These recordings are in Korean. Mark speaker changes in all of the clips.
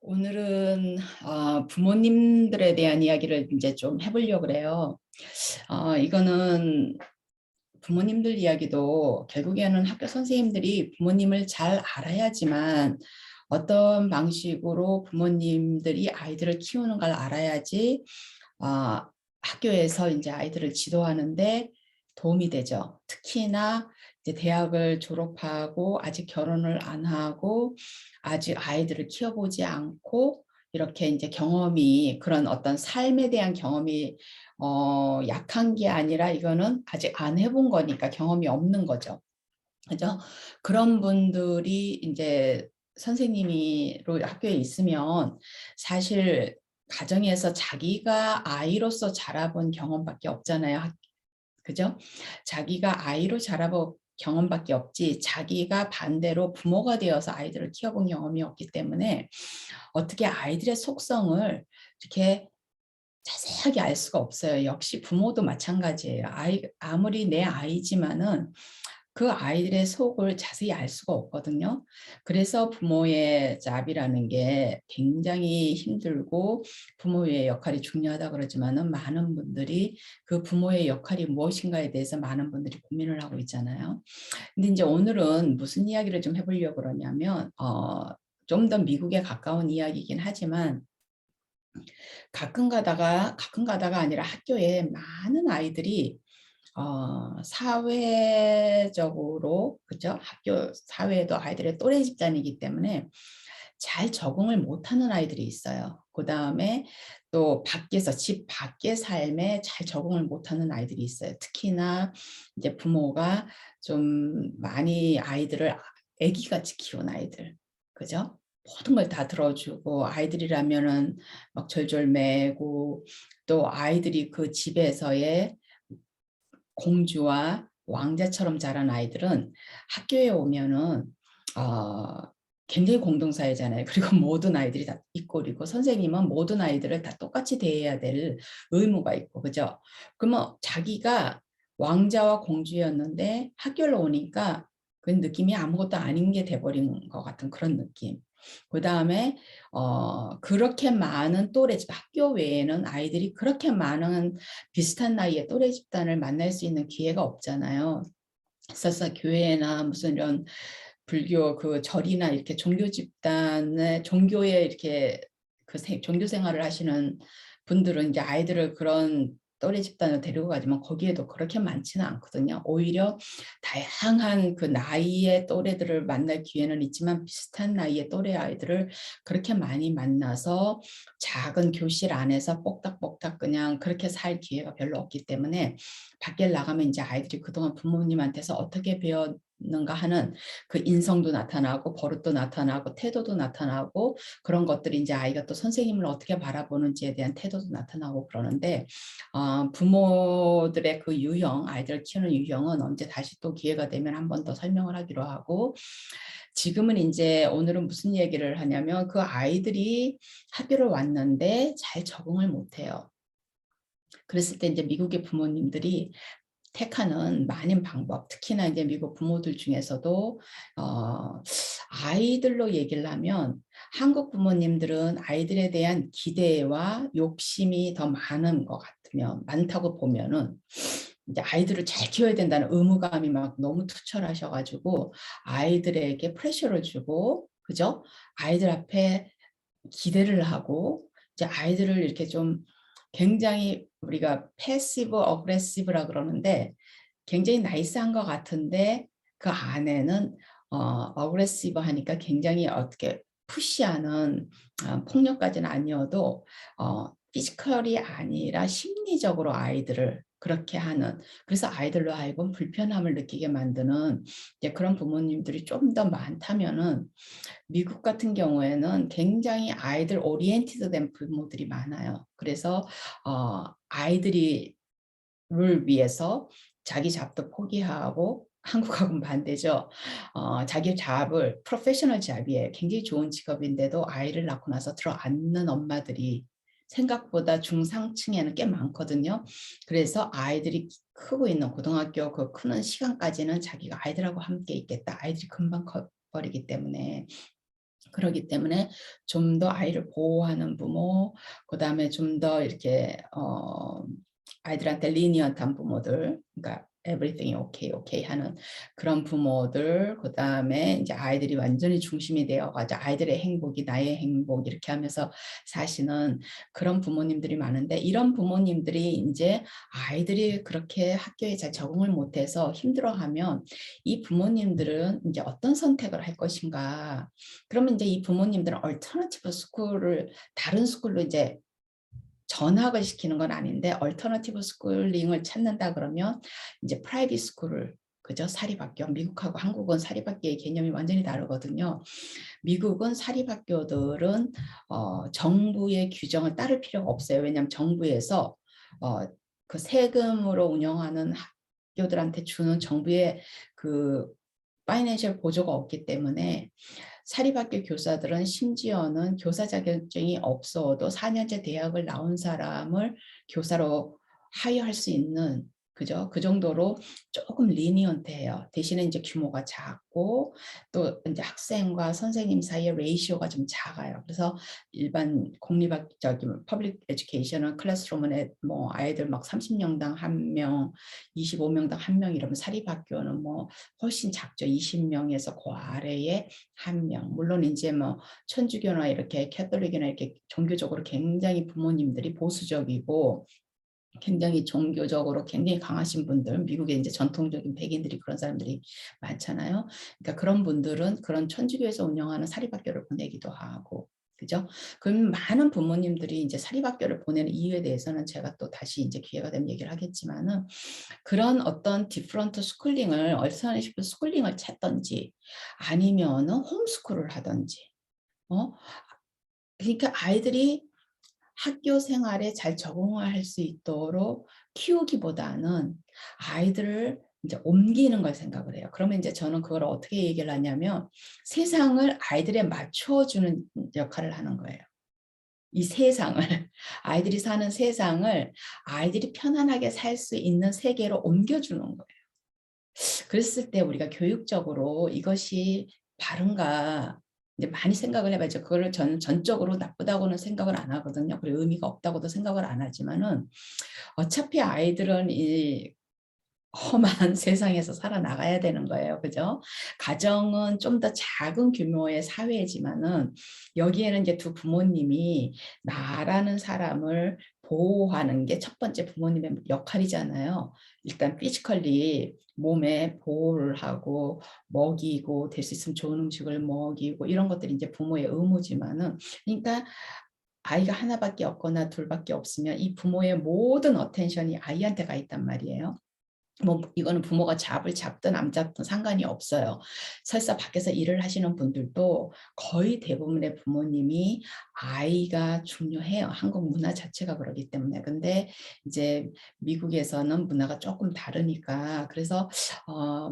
Speaker 1: 오늘은 부모님들에 대한 이야기를 이제 좀 해보려고 그래요. 이거는 부모님들 이야기도 결국에는 학교 선생님들이 부모님을 잘 알아야지만 어떤 방식으로 부모님들이 아이들을 키우는 걸 알아야지 어, 학교에서 이제 아이들을 지도하는데 도움이 되죠. 특히나 이제 대학을 졸업하고 아직 결혼을 안 하고 아직 아이들을 키워보지 않고 이렇게 이제 경험이 그런 어떤 삶에 대한 경험이 약한 게 아니라 이거는 아직 안 해본 거니까 경험이 없는 거죠. 그죠? 그런 분들이 이제 선생님이로 학교에 있으면 사실 가정에서 자기가 아이로서 자라본 경험밖에 없잖아요. 그죠? 자기가 아이로 자라본 경험밖에 없지 자기가 반대로 부모가 되어서 아이들을 키워본 경험이 없기 때문에 어떻게 아이들의 속성을 이렇게 자세하게 알 수가 없어요. 역시 부모도 마찬가지예요. 아무리 내 아이지만은 그 아이들의 속을 자세히 알 수가 없거든요. 그래서 부모의 잡이라는 게 굉장히 힘들고 부모의 역할이 중요하다 그러지만은 많은 분들이 그 부모의 역할이 무엇인가에 대해서 많은 분들이 고민을 하고 있잖아요. 근데 이제 오늘은 무슨 이야기를 좀 해보려고 그러냐면 좀 더 미국에 가까운 이야기이긴 하지만 가끔 가다가 아니라 학교에 많은 아이들이 사회적으로 그죠? 학교 사회에도 아이들의 또래 집단이기 때문에 잘 적응을 못하는 아이들이 있어요. 그 다음에 또 밖에서 집 밖의 삶에 잘 적응을 못하는 아이들이 있어요. 특히나 이제 부모가 좀 많이 아이들을 아기같이 키운 아이들, 그죠? 모든 걸 다 들어주고 아이들이라면은 막 절절 매고 또 아이들이 그 집에서의 공주와 왕자처럼 자란 아이들은 학교에 오면은 어, 굉장히 공동사회잖아요. 그리고 모든 아이들이 다 이꼴이고 선생님은 모든 아이들을 다 똑같이 대해야 될 의무가 있고 그죠? 그러면 자기가 왕자와 공주였는데 학교를 오니까 그 느낌이 아무것도 아닌 게 돼버린 것 같은 그런 느낌. 그 다음에 그렇게 많은 또래 집 학교 외에는 아이들이 그렇게 많은 비슷한 나이의 또래 집단을 만날 수 있는 기회가 없잖아요. 그래서 교회나 무슨 이런 불교 그 절이나 이렇게 종교 집단의 종교에 이렇게 그 종교 생활을 하시는 분들은 이제 아이들을 그런 또래 집단을 데리고 가지만 거기에도 그렇게 많지는 않거든요. 오히려 다양한 그 나이의 또래들을 만날 기회는 있지만 비슷한 나이의 또래 아이들을 그렇게 많이 만나서 작은 교실 안에서 뽁닥뽁닥 그냥 그렇게 살 기회가 별로 없기 때문에 밖에 나가면 이제 아이들이 그동안 부모님한테서 어떻게 배웠는가 하는 그 인성도 나타나고 버릇도 나타나고 태도도 나타나고 그런 것들이 이제 아이가 또 선생님을 어떻게 바라보는지에 대한 태도도 나타나고 그러는데 부모들의 그 유형, 아이들을 키우는 유형은 언제 다시 또 기회가 되면 한 번 더 설명을 하기로 하고 지금은 이제 오늘은 무슨 얘기를 하냐면 그 아이들이 학교를 왔는데 잘 적응을 못해요. 그랬을 때 이제 미국의 부모님들이 택하는 많은 방법, 특히나 이제 미국 부모들 중에서도 아이들로 얘기를 하면 한국 부모님들은 아이들에 대한 기대와 욕심이 더 많은 것 같으면 많다고 보면은 이제 아이들을 잘 키워야 된다는 의무감이 막 너무 투철하셔가지고 아이들에게 프레셔를 주고 그죠? 아이들 앞에 기대를 하고 이제 아이들을 이렇게 좀 굉장히 우리가 패시브 어그레시브라 그러는데 굉장히 나이스한 것 같은데 그 안에는 어그레시브 하니까 굉장히 어떻게 푸시하는 폭력까지는 아니어도 피지컬이 아니라 심리적으로 아이들을 그렇게 하는 그래서 아이들로 하여금 불편함을 느끼게 만드는 이제 그런 부모님들이 좀 더 많다면은 미국 같은 경우에는 굉장히 아이들 오리엔티드 된 부모들이 많아요. 그래서 아이들이 를 위해서 자기 잡도 포기하고 한국하고는 반대죠. 자기 잡을 프로페셔널 잡이에요. 굉장히 좋은 직업인데도 아이를 낳고 나서 들어앉는 엄마들이 생각보다 중상층에는 꽤 많거든요. 그래서 아이들이 크고 있는 고등학교 그 크는 시간까지는 자기가 아이들하고 함께 있겠다. 아이들이 금방 커버리기 때문에 그렇기 때문에 좀 더 아이를 보호하는 부모, 그다음에 좀 더 이렇게 아이들한테 리니언트한 부모들, 그러니까 everything okay, okay 하는 그런 부모들, 그다음에 이제 아이들이 완전히 중심이 되어 가지고 아이들의 행복이 나의 행복 이렇게 하면서 사시는 그런 부모님들이 많은데, 이런 부모님들이 이제 아이들이 그렇게 학교에 잘 적응을 못해서 힘들어하면 이 부모님들은 이제 어떤 선택을 할 것인가. 그러면 이제 이 부모님들은 얼터너티브 스쿨을 다른 스쿨로 이제 전학을 시키는 건 아닌데, 얼터너티브 스쿨링을 찾는다 그러면 이제 프라이빗 스쿨을, 그죠? 사립학교. 미국하고 한국은 사립학교의 개념이 완전히 다르거든요. 미국은 사립학교들은 정부의 규정을 따를 필요가 없어요. 왜냐하면 정부에서 어, 그 세금으로 운영하는 학교들한테 주는 정부의 그 파이낸셜 보조가 없기 때문에 사립학교 교사들은 심지어는 교사 자격증이 없어도 4년제 대학을 나온 사람을 교사로 하여할 수 있는, 그죠? 그 정도로 조금 리니언트해요. 대신에 이제 규모가 작고 또 이제 학생과 선생님 사이의 레이시오가 좀 작아요. 그래서 일반 공립학적인 퍼블릭 에듀케이션은 클래스룸에 뭐 아이들 막 30명당 1명, 25명당 1명 이러면, 사립학교는 뭐 훨씬 작죠. 20명에서 그 아래에 1명. 물론 이제 뭐 천주교나 이렇게 캐톨릭이나 이렇게 종교적으로 굉장히 부모님들이 보수적이고 굉장히 종교적으로 굉장히 강하신 분들, 미국에 이제 전통적인 백인들이 그런 사람들이 많잖아요. 그러니까 그런 분들은 그런 천주교에서 운영하는 사립학교를 보내기도 하고, 그죠? 그럼 많은 부모님들이 이제 사립학교를 보내는 이유에 대해서는 제가 또 다시 이제 기회가 되면 얘기를 하겠지만은, 그런 어떤 디프런트 스쿨링을, 얼터너티브 스쿨링을 찾던지 아니면은 홈스쿨을 하던지, 어? 그러니까 아이들이 학교 생활에 잘 적응할 수 있도록 키우기보다는 아이들을 이제 옮기는 걸 생각을 해요. 그러면 이제 저는 그걸 어떻게 얘기를 하냐면, 세상을 아이들에 맞춰주는 역할을 하는 거예요. 이 세상을, 아이들이 사는 세상을 아이들이 편안하게 살 수 있는 세계로 옮겨주는 거예요. 그랬을 때 우리가 교육적으로 이것이 바른가 이제 많이 생각을 해봐야죠. 그거를 저는 전적으로 나쁘다고는 생각을 안 하거든요. 그리고 의미가 없다고도 생각을 안 하지만은, 어차피 아이들은 이 험한 세상에서 살아나가야 되는 거예요. 그죠? 가정은 좀 더 작은 규모의 사회지만은 여기에는 이제 두 부모님이 나라는 사람을 보호하는 게 첫 번째 부모님의 역할이잖아요. 일단 피지컬리 몸에 보호를 하고 먹이고, 될 수 있으면 좋은 음식을 먹이고, 이런 것들이 이제 부모의 의무지만은, 그러니까 아이가 하나밖에 없거나 둘밖에 없으면 이 부모의 모든 어텐션이 아이한테 가 있단 말이에요. 뭐 이거는 부모가 잡든 안 잡든 상관이 없어요. 설사 밖에서 일을 하시는 분들도 거의 대부분의 부모님이 아이가 중요해요. 한국 문화 자체가 그러기 때문에. 근데 이제 미국에서는 문화가 조금 다르니까, 그래서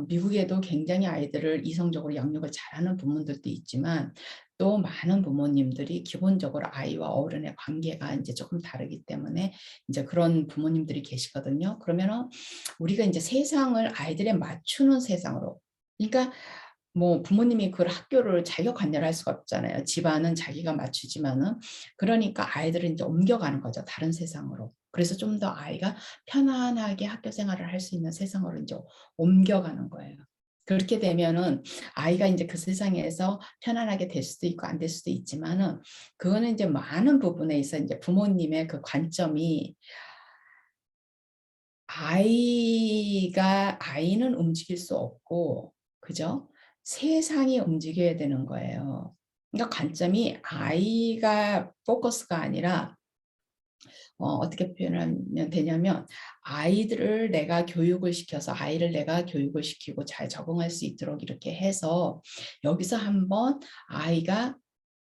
Speaker 1: 미국에도 굉장히 아이들을 이성적으로 양육을 잘하는 부모들도 있지만, 또 많은 부모님들이 기본적으로 아이와 어른의 관계가 이제 조금 다르기 때문에 이제 그런 부모님들이 계시거든요. 그러면은 우리가 이제 세상을 아이들에 맞추는 세상으로, 그러니까 뭐 부모님이 그 학교를 자기가 관여를 할 수가 없잖아요. 집안은 자기가 맞추지만은, 그러니까 아이들은 이제 옮겨가는 거죠. 다른 세상으로. 그래서 좀 더 아이가 편안하게 학교 생활을 할 수 있는 세상으로 이제 옮겨가는 거예요. 그렇게 되면은 아이가 이제 그 세상에서 편안하게 될 수도 있고 안 될 수도 있지만은, 그거는 이제 많은 부분에 있어 이제 부모님의 그 관점이, 아이는 움직일 수 없고, 그죠? 세상이 움직여야 되는 거예요. 그러니까 관점이 아이가 포커스가 아니라, 어떻게 표현하면 되냐면, 아이들을 내가 교육을 시켜서 아이를 내가 교육을 시키고 잘 적응할 수 있도록 이렇게 해서, 여기서 한번 아이가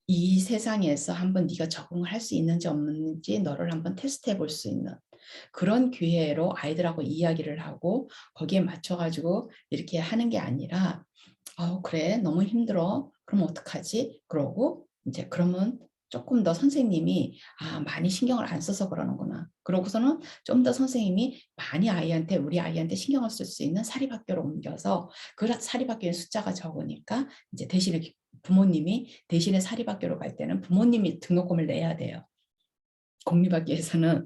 Speaker 1: 이 세상에서 한번 네가 적응을 할 수 있는지 없는지 너를 한번 테스트해 볼 수 있는 그런 기회로 아이들하고 이야기를 하고 거기에 맞춰가지고 이렇게 하는 게 아니라, 그래, 너무 힘들어. 그럼 어떡하지? 그러고 이제 그러면 조금 더 선생님이 많이 신경을 안 써서 그러는구나. 그러고서는 좀 더 선생님이 많이 우리 아이한테 신경을 쓸 수 있는 사립학교로 옮겨서, 그 사립학교의 숫자가 적으니까 이제 대신에 부모님이 대신에 사립학교로 갈 때는 부모님이 등록금을 내야 돼요. 공립학교에서는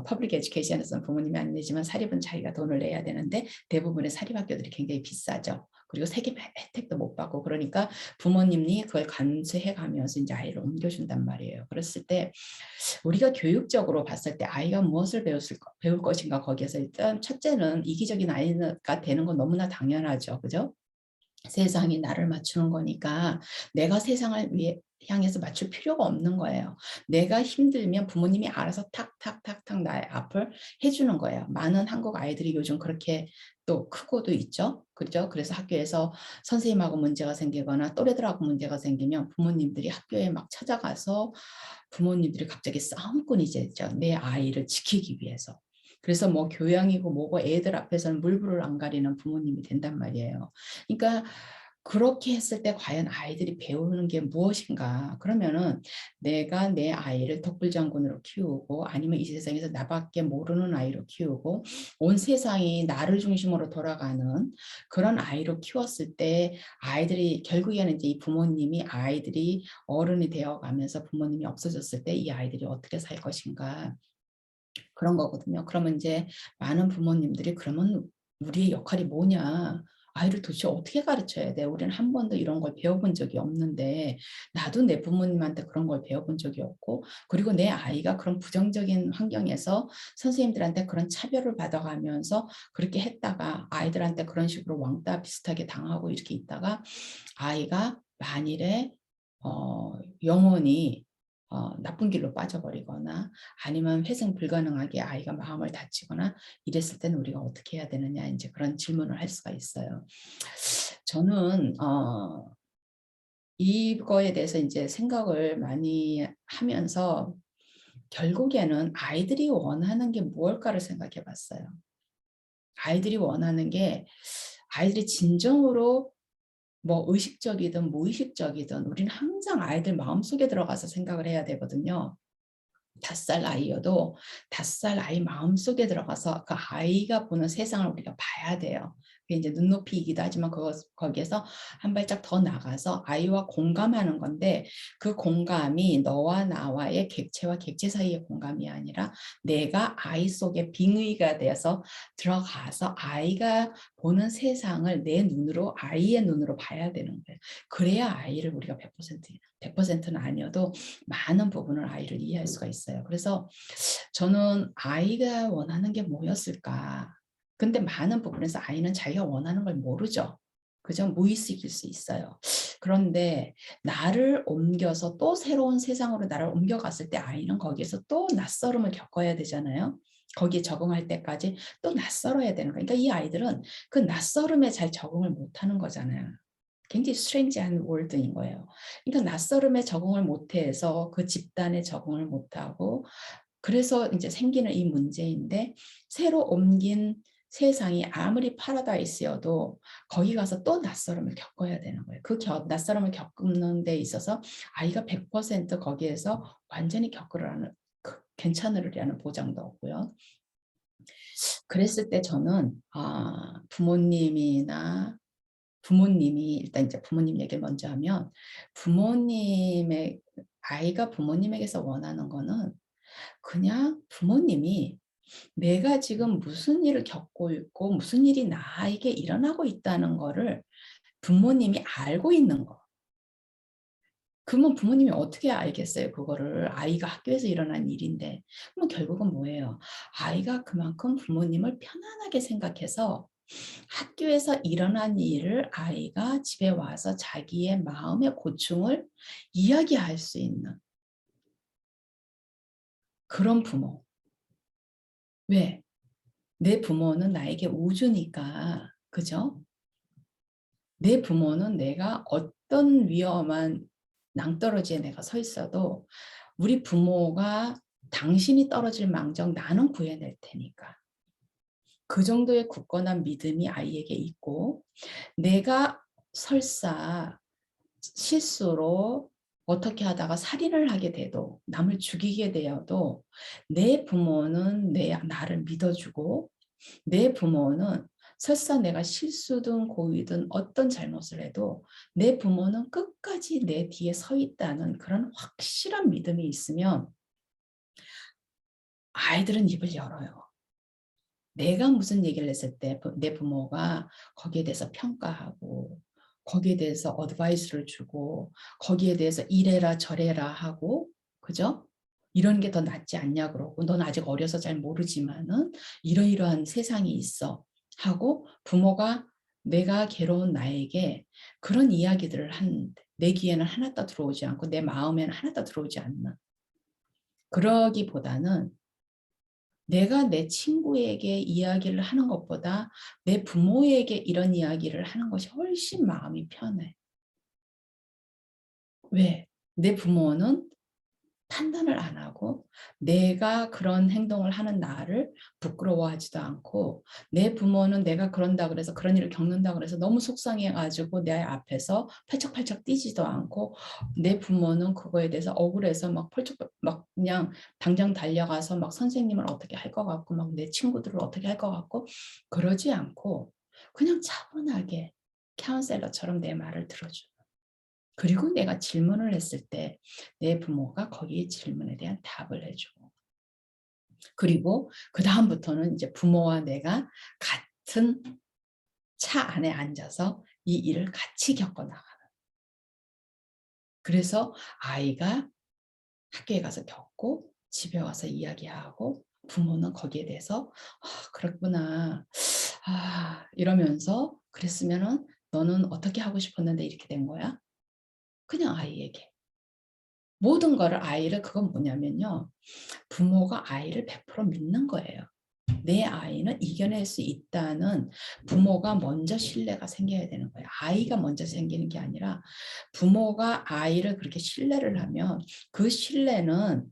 Speaker 1: 퍼블릭 에듀케이션에서는 부모님이 안 내지만 사립은 자기가 돈을 내야 되는데 대부분의 사립학교들이 굉장히 비싸죠. 그리고 세금 혜택도 못 받고 그러니까 부모님이 그걸 감수해 가면서 이제 아이를 옮겨준단 말이에요. 그랬을 때 우리가 교육적으로 봤을 때 아이가 무엇을 배울 것인가 거기에서 일단 첫째는 이기적인 아이가 되는 건 너무나 당연하죠. 그죠? 세상이 나를 맞추는 거니까 내가 세상을 향해서 맞출 필요가 없는 거예요. 내가 힘들면 부모님이 알아서 탁탁탁탁 나의 앞을 해주는 거예요. 많은 한국 아이들이 요즘 그렇게 또 크고도 있죠. 그렇죠? 그래서 학교에서 선생님하고 문제가 생기거나 또래들하고 문제가 생기면 부모님들이 학교에 막 찾아가서 부모님들이 갑자기 싸움꾼이 되죠. 내 아이를 지키기 위해서. 그래서 뭐 교양이고 뭐고 애들 앞에서는 물불을 안 가리는 부모님이 된단 말이에요. 그러니까 그렇게 했을 때 과연 아이들이 배우는 게 무엇인가? 그러면은 내가 내 아이를 독불장군으로 키우고 아니면 이 세상에서 나밖에 모르는 아이로 키우고 온 세상이 나를 중심으로 돌아가는 그런 아이로 키웠을 때 아이들이 결국에는 이제 이 부모님이 아이들이 어른이 되어가면서 부모님이 없어졌을 때 이 아이들이 어떻게 살 것인가? 그런 거거든요. 그러면 이제 많은 부모님들이 그러면 우리의 역할이 뭐냐? 아이를 도대체 어떻게 가르쳐야 돼? 우리는 한 번도 이런 걸 배워본 적이 없는데 나도 내 부모님한테 그런 걸 배워본 적이 없고 그리고 내 아이가 그런 부정적인 환경에서 선생님들한테 그런 차별을 받아가면서 그렇게 했다가 아이들한테 그런 식으로 왕따 비슷하게 당하고 이렇게 있다가 아이가 만일에 영원히 나쁜 길로 빠져버리거나 아니면 회생 불가능하게 아이가 마음을 다치거나 이랬을 때는 우리가 어떻게 해야 되느냐 이제 그런 질문을 할 수가 있어요. 저는 이거에 대해서 이제 생각을 많이 하면서 결국에는 아이들이 원하는 게 무엇일까를 생각해 봤어요. 아이들이 원하는 게 아이들이 진정으로 뭐 의식적이든 무의식적이든 우리는 항상 아이들 마음속에 들어가서 생각을 해야 되거든요. 5살 아이여도 5살 아이 마음속에 들어가서 그 아이가 보는 세상을 우리가 봐야 돼요. 그게 이제 눈높이이기도 하지만 거기에서 한 발짝 더 나가서 아이와 공감하는 건데 그 공감이 너와 나와의 객체와 객체 사이의 공감이 아니라 내가 아이 속에 빙의가 돼서 들어가서 아이가 보는 세상을 내 눈으로 아이의 눈으로 봐야 되는 거예요. 그래야 아이를 우리가 100%는 아니어도 많은 부분을 아이를 이해할 수가 있어요. 그래서 저는 아이가 원하는 게 뭐였을까? 근데 많은 부분에서 아이는 자기가 원하는 걸 모르죠. 그죠? 무의식일 수 있어요. 그런데 나를 옮겨서 또 새로운 세상으로 나를 옮겨갔을 때 아이는 거기에서 또 낯설음을 겪어야 되잖아요. 거기에 적응할 때까지 또 낯설어야 되는 거예요. 그러니까 이 아이들은 그 낯설음에 잘 적응을 못하는 거잖아요. 굉장히 스트레인지한 월드인 거예요. 그러니까 낯설음에 적응을 못해서 그 집단에 적응을 못하고 그래서 이제 생기는 이 문제인데 새로 옮긴 세상이 아무리 파라다이스여도 거기 가서 또 낯설음을 겪어야 되는 거예요. 그 낯설음을 겪는 데 있어서 아이가 100% 거기에서 완전히 괜찮으리라는 보장도 없고요. 그랬을 때 저는 부모님이 일단 이제 부모님 얘기를 먼저 하면 부모님의 아이가 부모님에게서 원하는 거는 그냥 부모님이 내가 지금 무슨 일을 겪고 있고 무슨 일이 나에게 일어나고 있다는 거를 부모님이 알고 있는 거. 그러면 부모님이 어떻게 알겠어요? 그거를 아이가 학교에서 일어난 일인데. 그럼 결국은 뭐예요? 아이가 그만큼 부모님을 편안하게 생각해서 학교에서 일어난 일을 아이가 집에 와서 자기의 마음의 고충을 이야기할 수 있는 그런 부모. 왜? 내 부모는 나에게 우주니까, 그죠? 내 부모는 내가 어떤 위험한 낭떠러지에 내가 서 있어도 우리 부모가 당신이 떨어질 망정 나는 구해낼 테니까. 그 정도의 굳건한 믿음이 아이에게 있고 내가 설사 실수로 어떻게 하다가 살인을 하게 돼도 남을 죽이게 되어도 내 부모는 나를 믿어주고 내 부모는 설사 내가 실수든 고의든 어떤 잘못을 해도 내 부모는 끝까지 내 뒤에 서 있다는 그런 확실한 믿음이 있으면 아이들은 입을 열어요. 내가 무슨 얘기를 했을 때 내 부모가 거기에 대해서 평가하고 거기에 대해서 어드바이스를 주고 거기에 대해서 이래라 저래라 하고, 그죠? 이런 게 더 낫지 않냐 그러고, 넌 아직 어려서 잘 모르지만은 이러이러한 세상이 있어 하고, 부모가 내가 괴로운 나에게 그런 이야기들을 하는데 내 귀에는 하나도 들어오지 않고 내 마음에는 하나도 들어오지 않는, 그러기보다는 내가 내 친구에게 이야기를 하는 것보다 내 부모에게 이런 이야기를 하는 것이 훨씬 마음이 편해. 왜? 내 부모는 판단을 안 하고 내가 그런 행동을 하는 나를 부끄러워하지도 않고, 내 부모는 내가 그런다 그래서 그런 일을 겪는다 그래서 너무 속상해 가지고 내 앞에서 팔짝팔짝 뛰지도 않고, 내 부모는 그거에 대해서 억울해서 막 펄쩍 막 그냥 당장 달려가서 막 선생님을 어떻게 할 것 같고 막 내 친구들을 어떻게 할 것 같고 그러지 않고 그냥 차분하게 카운셀러처럼 내 말을 들어줘. 그리고 내가 질문을 했을 때 내 부모가 거기에 질문에 대한 답을 해줘. 그리고 그다음부터는 이제 부모와 내가 같은 차 안에 앉아서 이 일을 같이 겪어나가는. 그래서 아이가 학교에 가서 겪고 집에 와서 이야기하고 부모는 거기에 대해서 그렇구나. 이러면서 그랬으면은 너는 어떻게 하고 싶었는데 이렇게 된 거야? 그냥 아이에게. 모든 거를 아이를, 그건 뭐냐면요. 부모가 아이를 100% 믿는 거예요. 내 아이는 이겨낼 수 있다는 부모가 먼저 신뢰가 생겨야 되는 거예요. 아이가 먼저 생기는 게 아니라 부모가 아이를 그렇게 신뢰를 하면 그 신뢰는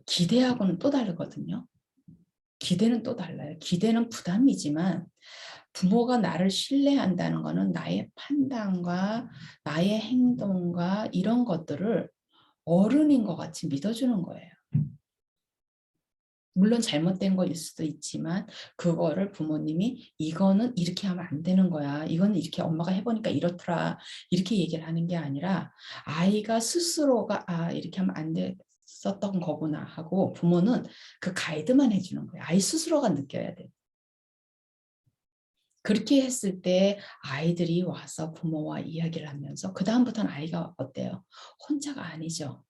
Speaker 1: 기대하고는 또 다르거든요. 기대는 또 달라요. 기대는 부담이지만 부모가 나를 신뢰한다는 거는 나의 판단과 나의 행동과 이런 것들을 어른인 것 같이 믿어주는 거예요. 물론 잘못된 거일 수도 있지만 그거를 부모님이 이거는 이렇게 하면 안 되는 거야. 이거는 이렇게 엄마가 해보니까 이렇더라. 이렇게 얘기를 하는 게 아니라 아이가 스스로가 이렇게 하면 안 됐었던 거구나 하고 부모는 그 가이드만 해주는 거예요. 아이 스스로가 느껴야 돼. 그렇게 했을 때 아이들이 와서 부모와 이야기를 하면서 그다음부터는 아이가 어때요? 혼자가 아니죠.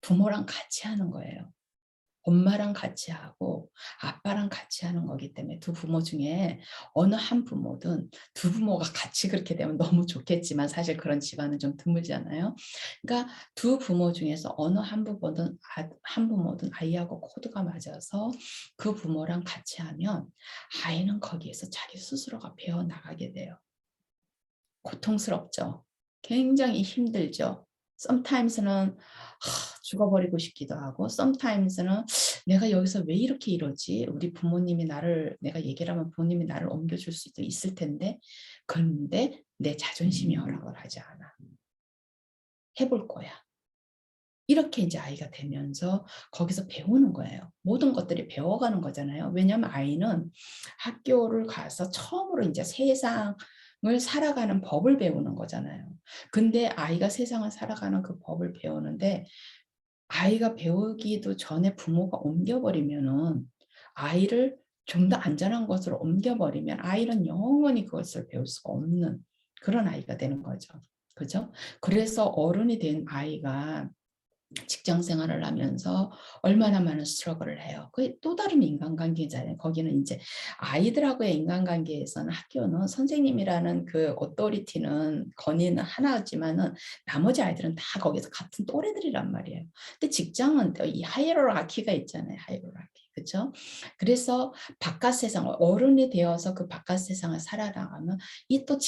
Speaker 1: 부모랑 같이 하는 거예요. 엄마랑 같이 하고 아빠랑 같이 하는 거기 때문에 두 부모 중에 어느 한 부모든, 두 부모가 같이 그렇게 되면 너무 좋겠지만 사실 그런 집안은 좀 드물잖아요. 그러니까 두 부모 중에서 어느 한 부모든 아이하고 코드가 맞아서 그 부모랑 같이 하면 아이는 거기에서 자기 스스로가 배워나가게 돼요. 고통스럽죠. 굉장히 힘들죠. sometimes는 죽어버리고 싶기도 하고, sometimes는 내가 여기서 왜 이렇게 이러지? 우리 부모님이 나를, 내가 얘기를 하면 부모님이 나를 옮겨줄 수도 있을 텐데, 그런데 내 자존심이 허락을 하지 않아. 해볼 거야. 이렇게 이제 아이가 되면서 거기서 배우는 거예요. 모든 것들이 배워가는 거잖아요. 왜냐하면 아이는 학교를 가서 처음으로 이제 세상을 살아가는 법을 배우는 거잖아요. 근데 아이가 세상을 살아가는 그 법을 배우는데 아이가 배우기도 전에 부모가 옮겨버리면은, 아이를 좀 더 안전한 곳으로 옮겨버리면 아이는 영원히 그것을 배울 수가 없는 그런 아이가 되는 거죠. 그죠? 그래서 어른이 된 아이가 직장 생활을 하면서 얼마나 많은 스트러글을 해요. 그게 또 다른 인간관계잖아요. 거기는 이제 아이들하고의 인간관계에서는 학교는 선생님이라는 그 오토리티는 권위는 하나지만은 나머지 아이들은 다 거기서 같은 또래들이란 말이에요. 근데 직장은 또 이 하이어라키가 있잖아요. 하이어라키. 그렇죠? 그래서 바깥 세상, 어른이 되어서 그 바깥 세상을 살아나가면 이또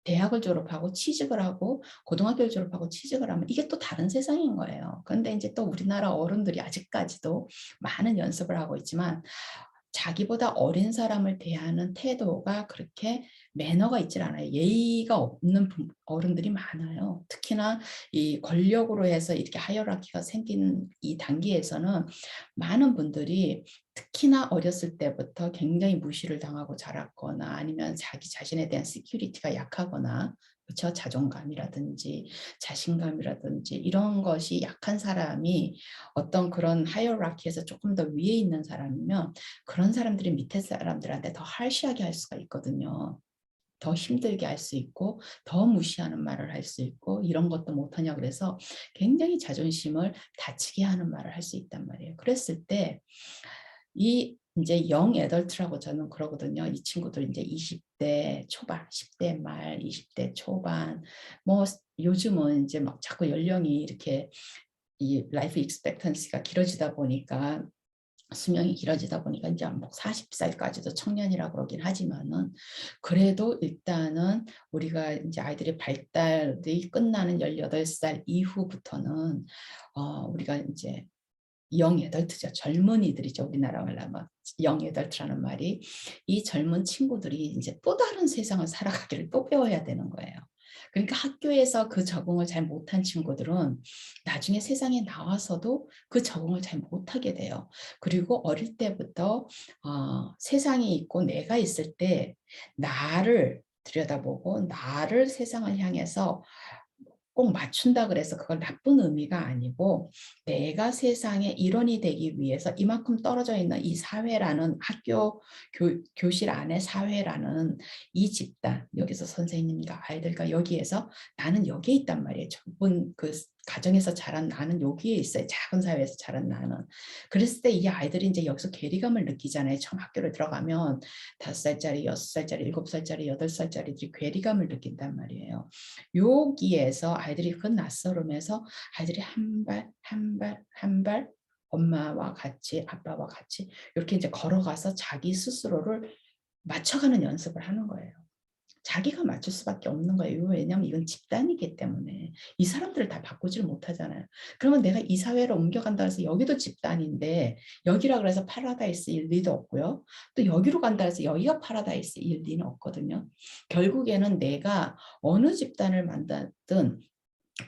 Speaker 1: 대학을 졸업하고 취직을 하고 고등학교를 졸업하고 취직을 하면 이게 또 다른 세상인 거예요. 그런데 이제 또 우리나라 어른들이 아직까지도 많은 연습을 하고 있지만 자기보다 어린 사람을 대하는 태도가 그렇게 매너가 있질 않아요. 예의가 없는 어른들이 많아요. 특히나 이 권력으로 해서 이렇게 하이어라키가 생긴 이 단계에서는 많은 분들이 특히나 어렸을 때부터 굉장히 무시를 당하고 자랐거나 아니면 자기 자신에 대한 시큐리티가 약하거나 그렇죠? 자존감이라든지 자신감이라든지 이런 것이 약한 사람이 어떤 그런 하이어라키에서 조금 더 위에 있는 사람이면 그런 사람들이 밑에 사람들한테 더 harsh하게 할 수가 있거든요. 더 힘들게 할 수 있고 더 무시하는 말을 할 수 있고 이런 것도 못하냐 그래서 굉장히 자존심을 다치게 하는 말을 할 수 있단 말이에요. 그랬을 때 이 이제 영 애덜트라고 저는 그러거든요. 이 친구들 이제 20대 초반, 10대 말, 20대 초반 뭐 요즘은 이제 막 자꾸 연령이 이렇게 이 라이프 익스펙턴시가 길어지다 보니까 수명이 길어지다 보니까 이제 뭐 40살까지도 청년이라고 그러긴 하지만은 그래도 일단은 우리가 이제 아이들의 발달이 끝나는 18살 이후부터는 우리가 이제 영 애덜트죠. 젊은이들이죠. 우리나라 말로 하면 영 애덜트라는 말이 이 젊은 친구들이 이제 또 다른 세상을 살아가기를 또 배워야 되는 거예요. 그러니까 학교에서 그 적응을 잘 못한 친구들은 나중에 세상에 나와서도 그 적응을 잘 못하게 돼요. 그리고 어릴 때부터 세상이 있고 내가 있을 때 나를 들여다보고 나를 세상을 향해서 꼭 맞춘다 그래서 그걸 나쁜 의미가 아니고 내가 세상의 일원이 되기 위해서 이만큼 떨어져 있는 이 사회라는 학교 교실 안에 사회라는 이 집단 여기서 선생님과 아이들과 여기에서 나는 여기에 있단 말이에요. 전분 그 가정에서 자란 나는 여기에 있어요. 작은 사회에서 자란 나는. 그랬을 때 이 아이들이 이제 여기서 괴리감을 느끼잖아요. 처음 학교를 들어가면 5살짜리, 6살짜리, 7살짜리, 8살짜리들이 괴리감을 느낀단 말이에요. 여기에서 아이들이 그 낯설음에서 아이들이 한 발, 한 발, 한 발 엄마와 같이 아빠와 같이 이렇게 이제 걸어가서 자기 스스로를 맞춰가는 연습을 하는 거예요. 자기가 맞출 수밖에 없는 거예요. 왜냐하면 이건 집단이기 때문에 이 사람들을 다 바꾸지를 못하잖아요. 그러면 내가 이 사회로 옮겨간다 해서 여기도 집단인데 여기라 그래서 파라다이스일 리도 없고요. 또 여기로 간다 해서 여기가 파라다이스일 리는 없거든요. 결국에는 내가 어느 집단을 만들든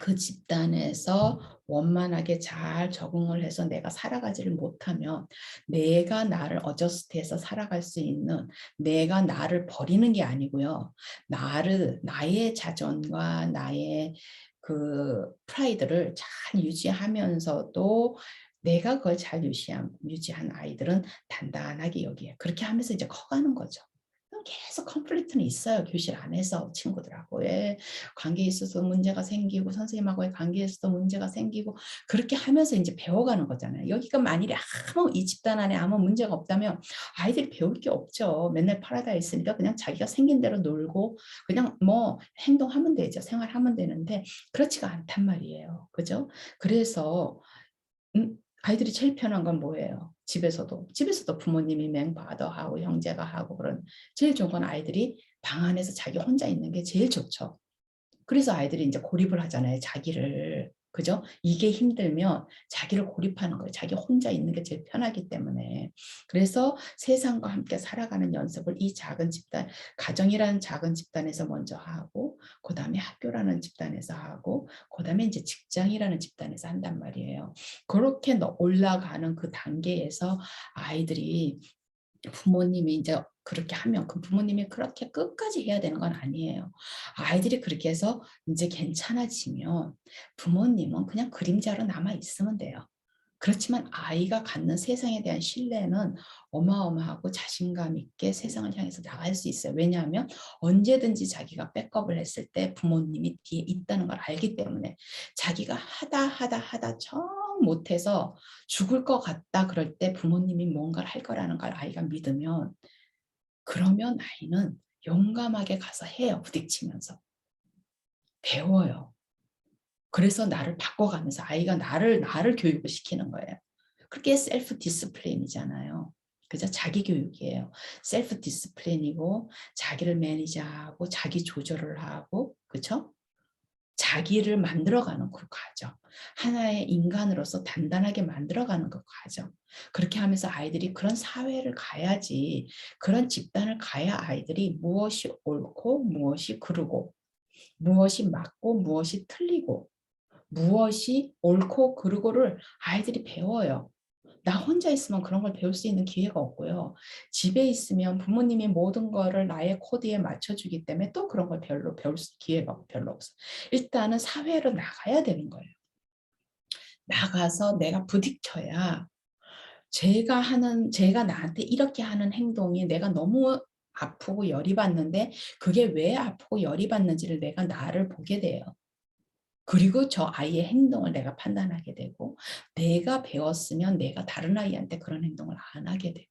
Speaker 1: 그 집단에서 원만하게 잘 적응을 해서 내가 살아가지를 못하면 내가 나를 어저스트해서 살아갈 수 있는 내가 나를 버리는 게 아니고요. 나의 자존과 나의 그 프라이드를 잘 유지하면서도 내가 그걸 잘 유지한 아이들은 단단하게 여기에 그렇게 하면서 이제 커가는 거죠. 계속 컨플릭트는 있어요. 교실 안에서 친구들하고. 왜 관계에 있어서 문제가 생기고 선생님하고의 관계에 있어서 문제가 생기고 그렇게 하면서 이제 배워가는 거잖아요. 여기가 만일에 이 집단 안에 아무 문제가 없다면 아이들이 배울 게 없죠. 맨날 파라다이스니까 그냥 자기가 생긴 대로 놀고 그냥 뭐 행동하면 되죠. 생활하면 되는데 그렇지가 않단 말이에요. 그죠? 그래서 아이들이 제일 편한 건 뭐예요? 집에서도 부모님이 맹바더하고 형제가 하고 그런 제일 좋은 건 아이들이 방 안에서 자기 혼자 있는 게 제일 좋죠. 그래서 아이들이 이제 고립을 하잖아요. 자기를. 그죠? 이게 힘들면 자기를 고립하는 거예요. 자기 혼자 있는 게 제일 편하기 때문에. 그래서 세상과 함께 살아가는 연습을 이 작은 집단, 가정이라는 작은 집단에서 먼저 하고, 그 다음에 학교라는 집단에서 하고, 그 다음에 이제 직장이라는 집단에서 한단 말이에요. 그렇게 올라가는 그 단계에서 아이들이 부모님이 이제 그렇게 하면 그 부모님이 그렇게 끝까지 해야 되는 건 아니에요. 아이들이 그렇게 해서 이제 괜찮아지면 부모님은 그냥 그림자로 남아 있으면 돼요. 그렇지만 아이가 갖는 세상에 대한 신뢰는 어마어마하고 자신감 있게 세상을 향해서 나갈 수 있어요. 왜냐하면 언제든지 자기가 백업을 했을 때 부모님이 뒤에 있다는 걸 알기 때문에 자기가 하다 정 못해서 죽을 것 같다 그럴 때 부모님이 뭔가를 할 거라는 걸 아이가 믿으면 그러면 아이는 용감하게 가서 해요. 부딪히면서. 배워요. 그래서 나를 바꿔가면서 아이가 나를 교육을 시키는 거예요. 그게 셀프 디스플레인이잖아요. 그죠? 자기 교육이에요. 셀프 디스플레인이고 자기를 매니저하고 자기 조절을 하고 그렇죠? 자기를 만들어가는 그 과정. 하나의 인간으로서 단단하게 만들어가는 그 과정. 그렇게 하면서 아이들이 그런 사회를 가야지 그런 집단을 가야 아이들이 무엇이 옳고 무엇이 그르고 무엇이 맞고 무엇이 틀리고 무엇이 옳고 그르고를 아이들이 배워요. 나 혼자 있으면 그런 걸 배울 수 있는 기회가 없고요. 집에 있으면 부모님이 모든 거를 나의 코드에 맞춰주기 때문에 또 그런 걸 별로 배울 기회가 별로 없어. 일단은 사회로 나가야 되는 거예요. 나가서 내가 부딪혀야 제가 나한테 이렇게 하는 행동이 내가 너무 아프고 열이 받는데 그게 왜 아프고 열이 받는지를 내가 나를 보게 돼요. 그리고 저 아이의 행동을 내가 판단하게 되고 내가 배웠으면 내가 다른 아이한테 그런 행동을 안 하게 되고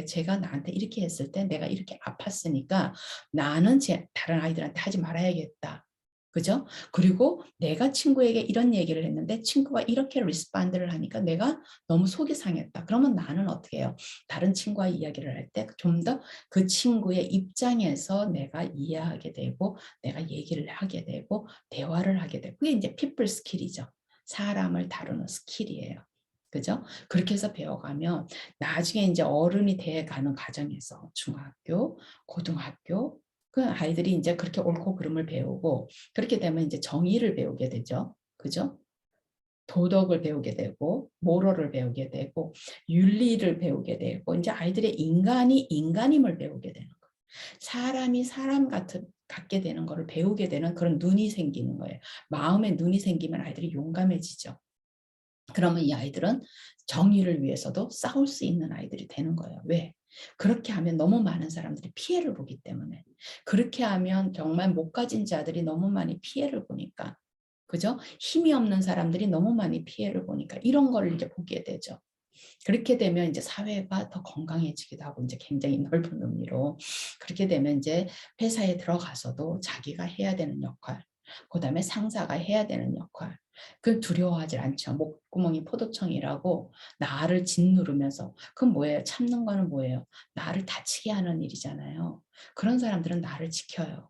Speaker 1: 제가 나한테 이렇게 했을 때 내가 이렇게 아팠으니까 나는 다른 아이들한테 하지 말아야겠다. 그죠? 그리고 내가 친구에게 이런 얘기를 했는데 친구가 이렇게 리스폰드를 하니까 내가 너무 속이 상했다. 그러면 나는 어떻게 해요? 다른 친구와 이야기를 할 때 좀 더 그 친구의 입장에서 내가 이해하게 되고 내가 얘기를 하게 되고 대화를 하게 되고 그게 이제 people 스킬이죠. 사람을 다루는 스킬이에요. 그죠? 그렇게 해서 배워가면 나중에 이제 어른이 돼가는 과정에서 중학교, 고등학교 그 아이들이 이제 그렇게 옳고 그름을 배우고 그렇게 되면 이제 정의를 배우게 되죠. 그죠? 도덕을 배우게 되고 모럴을 배우게 되고 윤리를 배우게 되고 이제 아이들의 인간이 인간임을 배우게 되는 거예요. 사람이 사람 같게 되는 거를 배우게 되는 그런 눈이 생기는 거예요. 마음에 눈이 생기면 아이들이 용감해지죠. 그러면 이 아이들은 정의를 위해서도 싸울 수 있는 아이들이 되는 거예요. 왜? 그렇게 하면 너무 많은 사람들이 피해를 보기 때문에. 그렇게 하면 정말 못 가진 자들이 너무 많이 피해를 보니까. 그죠? 힘이 없는 사람들이 너무 많이 피해를 보니까 이런 걸 이제 보게 되죠. 그렇게 되면 이제 사회가 더 건강해지기도 하고 이제 굉장히 넓은 의미로 그렇게 되면 이제 회사에 들어가서도 자기가 해야 되는 역할, 그다음에 상사가 해야 되는 역할, 그 두려워하지 않죠. 목구멍이 포도청이라고 나를 짓누르면서 그건 뭐예요? 참는 거는 뭐예요? 나를 다치게 하는 일이잖아요. 그런 사람들은 나를 지켜요.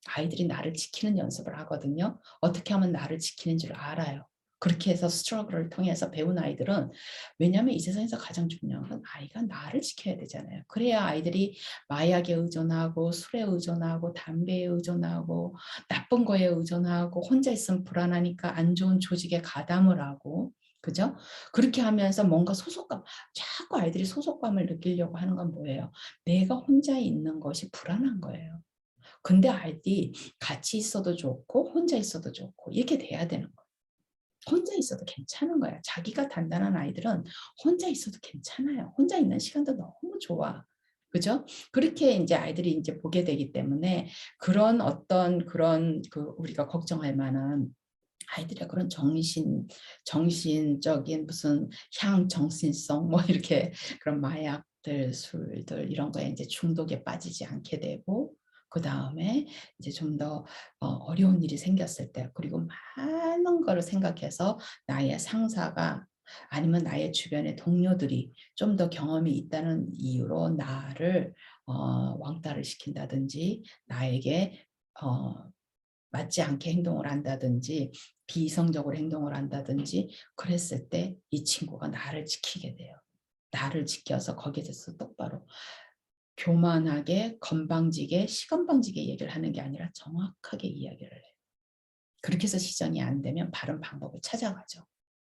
Speaker 1: 아이들이 나를 지키는 연습을 하거든요. 어떻게 하면 나를 지키는 줄 알아요. 그렇게 해서 스트러글을 통해서 배운 아이들은 왜냐하면 이 세상에서 가장 중요한 건 아이가 나를 지켜야 되잖아요. 그래야 아이들이 마약에 의존하고 술에 의존하고 담배에 의존하고 나쁜 거에 의존하고 혼자 있으면 불안하니까 안 좋은 조직에 가담을 하고 그죠? 그렇게 하면서 뭔가 소속감, 자꾸 아이들이 소속감을 느끼려고 하는 건 뭐예요? 내가 혼자 있는 것이 불안한 거예요. 근데 아이들이 같이 있어도 좋고 혼자 있어도 좋고 이렇게 돼야 되는 거예요. 혼자 있어도 괜찮은 거야. 자기가 단단한 아이들은 혼자 있어도 괜찮아요. 혼자 있는 시간도 너무 좋아. 그죠? 그렇게 이제 아이들이 이제 보게 되기 때문에 그런 어떤 그런 그 우리가 걱정할 만한 아이들의 그런 정신적인 무슨 정신성 뭐 이렇게 그런 마약들, 술들 이런 거에 이제 중독에 빠지지 않게 되고 그 다음에 이제 좀 더 어려운 일이 생겼을 때 그리고 많은 거를 생각해서 나의 상사가 아니면 나의 주변의 동료들이 좀 더 경험이 있다는 이유로 나를 왕따를 시킨다든지 나에게 어, 맞지 않게 행동을 한다든지 비이성적으로 행동을 한다든지 그랬을 때 이 친구가 나를 지키게 돼요. 나를 지켜서 거기에 대해서 똑바로 교만하게 건방지게 시건방지게 얘기를 하는 게 아니라 정확하게 이야기를 해요. 그렇게 해서 시정이 안 되면 바른 방법을 찾아가죠.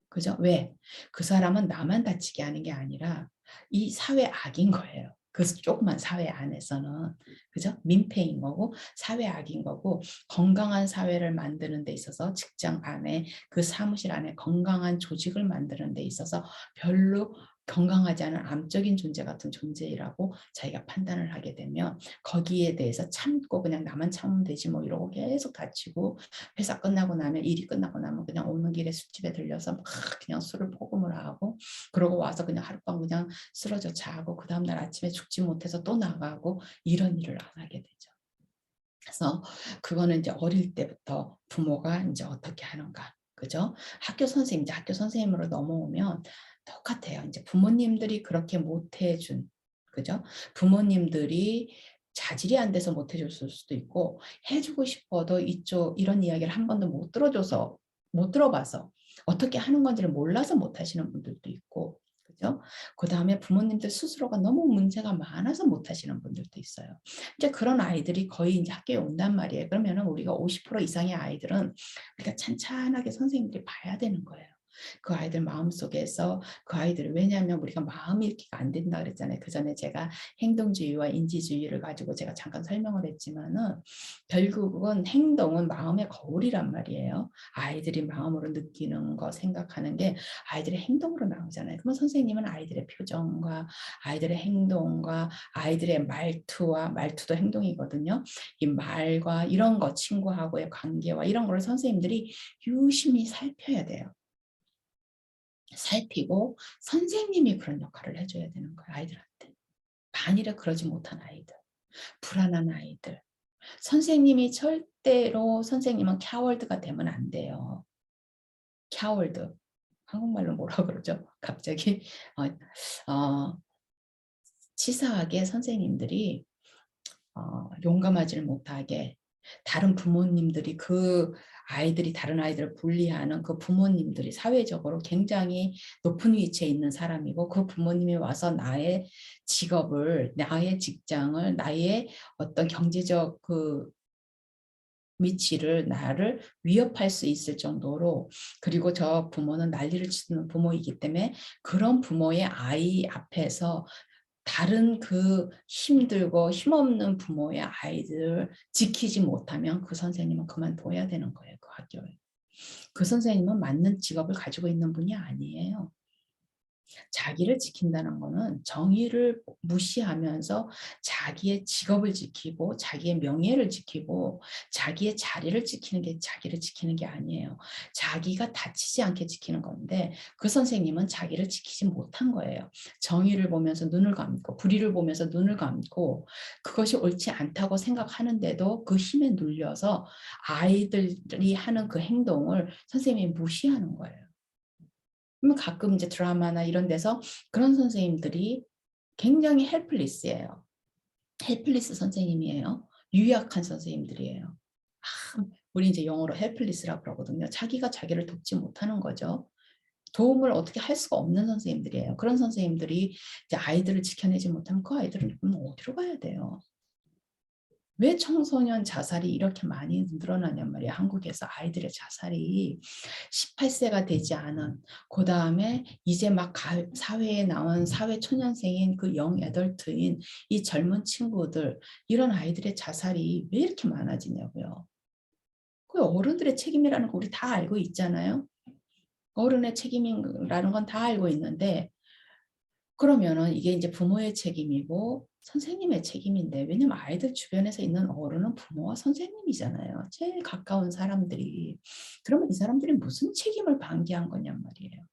Speaker 1: 그죠? 왜? 그 사람은 나만 다치게 하는 게 아니라 이 사회 악인 거예요. 그 조그만 사회 안에서는 그죠? 민폐인 거고 사회 악인 거고 건강한 사회를 만드는 데 있어서 직장 안에 그 사무실 안에 건강한 조직을 만드는 데 있어서 별로 건강하지 않은 암적인 존재 같은 존재라고 자기가 판단을 하게 되면 거기에 대해서 참고 그냥 나만 참으면 되지 뭐 이러고 계속 다치고 회사 끝나고 나면 일이 끝나고 나면 그냥 오는 길에 술집에 들려서 막 그냥 술을 포금을 하고 그러고 와서 그냥 하룻밤 그냥 쓰러져 자고 그 다음날 아침에 죽지 못해서 또 나가고 이런 일을 안 하게 되죠. 그래서 그거는 이제 어릴 때부터 부모가 이제 어떻게 하는가, 그죠? 학교 선생님, 이제 학교 선생님으로 넘어오면 똑같아요. 이제 부모님들이 그렇게 못해준, 그죠? 부모님들이 자질이 안 돼서 못해줬을 수도 있고 해주고 싶어도 이런 이야기를 한 번도 못 들어봐서 어떻게 하는 건지를 몰라서 못하시는 분들도 있고 그죠? 그 다음에 부모님들 스스로가 너무 문제가 많아서 못하시는 분들도 있어요. 이제 그런 아이들이 거의 이제 학교에 온단 말이에요. 그러면은 우리가 50% 이상의 아이들은 우리가 찬찬하게 선생님들이 봐야 되는 거예요. 그 아이들 마음속에서 그 아이들을 왜냐하면 우리가 마음 읽기가 안 된다 그랬잖아요. 그 전에 제가 행동주의와 인지주의를 가지고 제가 잠깐 설명을 했지만은 결국은 행동은 마음의 거울이란 말이에요. 아이들이 마음으로 느끼는 거 생각하는 게 아이들의 행동으로 나오잖아요. 그러면 선생님은 아이들의 표정과 아이들의 행동과 아이들의 말투도 행동이거든요. 이 말과 이런 거 친구하고의 관계와 이런 거를 선생님들이 유심히 살펴야 돼요. 살피고 선생님이 그런 역할을 해줘야 되는 거예요. 아이들한테. 만일에 그러지 못한 아이들, 불안한 아이들. 선생님이 절대로 선생님은 캬월드가 되면 안 돼요. 캬월드. 한국말로 뭐라 그러죠? 갑자기 어, 치사하게 선생님들이 용감하지를 못하게 다른 부모님들이 그 아이들이 다른 아이들을 분리하는 그 부모님들이 사회적으로 굉장히 높은 위치에 있는 사람이고 그 부모님이 와서 나의 직업을, 나의 직장을, 나의 어떤 경제적 그 위치를 나를 위협할 수 있을 정도로 그리고 저 부모는 난리를 치는 부모이기 때문에 그런 부모의 아이 앞에서 다른 그 힘들고 힘없는 부모의 아이들을 지키지 못하면 그 선생님은 그만둬야 되는 거예요. 그 학교에. 그 선생님은 맞는 직업을 가지고 있는 분이 아니에요. 자기를 지킨다는 거는 정의를 무시하면서 자기의 직업을 지키고 자기의 명예를 지키고 자기의 자리를 지키는 게 자기를 지키는 게 아니에요. 자기가 다치지 않게 지키는 건데 그 선생님은 자기를 지키지 못한 거예요. 정의를 보면서 눈을 감고 불의를 보면서 눈을 감고 그것이 옳지 않다고 생각하는데도 그 힘에 눌려서 아이들이 하는 그 행동을 선생님이 무시하는 거예요. 그러면 가끔 이제 드라마나 이런 데서 그런 선생님들이 굉장히 헬플리스예요. 헬플리스 선생님이에요. 유약한 선생님들이에요. 우리 이제 영어로 헬플리스라고 그러거든요. 자기가 자기를 돕지 못하는 거죠. 도움을 어떻게 할 수가 없는 선생님들이에요. 그런 선생님들이 이제 아이들을 지켜내지 못하면 그 아이들은 어디로 가야 돼요? 왜 청소년 자살이 이렇게 많이 늘어나냔 말이에요. 한국에서 아이들의 자살이 18세가 되지 않은 그 다음에 이제 막 사회에 나온 사회 초년생인 그 영애덜트인 이 젊은 친구들 이런 아이들의 자살이 왜 이렇게 많아지냐고요. 그 어른들의 책임이라는 거 우리 다 알고 있잖아요. 어른의 책임이라는 건 다 알고 있는데 그러면은 이게 이제 부모의 책임이고 선생님의 책임인데 왜냐면 아이들 주변에서 있는 어른은 부모와 선생님이잖아요. 제일 가까운 사람들이. 그러면 이 사람들이 무슨 책임을 방기한 거냔 말이에요.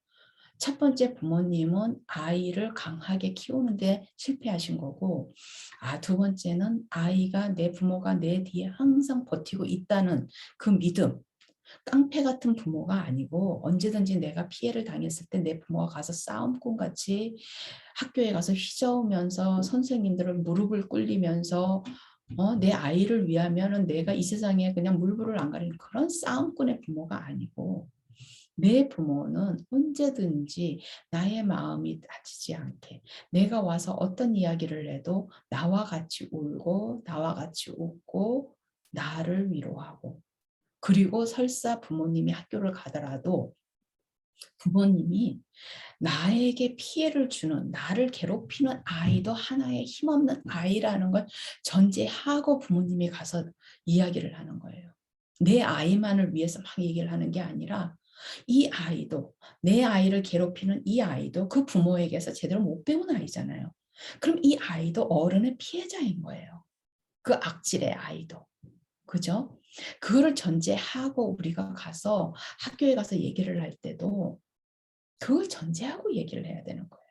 Speaker 1: 첫 번째 부모님은 아이를 강하게 키우는데 실패하신 거고 두 번째는 아이가 내 부모가 내 뒤에 항상 버티고 있다는 그 믿음 깡패 같은 부모가 아니고 언제든지 내가 피해를 당했을 때 내 부모가 가서 싸움꾼같이 학교에 가서 휘저으면서 선생님들을 무릎을 꿇리면서 내 아이를 위하면은 내가 이 세상에 그냥 물불을 안 가리는 그런 싸움꾼의 부모가 아니고 내 부모는 언제든지 나의 마음이 다치지 않게 내가 와서 어떤 이야기를 해도 나와 같이 울고 나와 같이 웃고 나를 위로하고 그리고 설사 부모님이 학교를 가더라도 부모님이 나에게 피해를 주는 나를 괴롭히는 아이도 하나의 힘없는 아이라는 걸 전제하고 부모님이 가서 이야기를 하는 거예요. 내 아이만을 위해서 막 얘기를 하는 게 아니라 이 아이도 내 아이를 괴롭히는 이 아이도 그 부모에게서 제대로 못 배운 아이잖아요. 그럼 이 아이도 어른의 피해자인 거예요. 그 악질의 아이도. 그죠? 그거를 전제하고 우리가 가서 학교에 가서 얘기를 할 때도 그걸 전제하고 얘기를 해야 되는 거예요.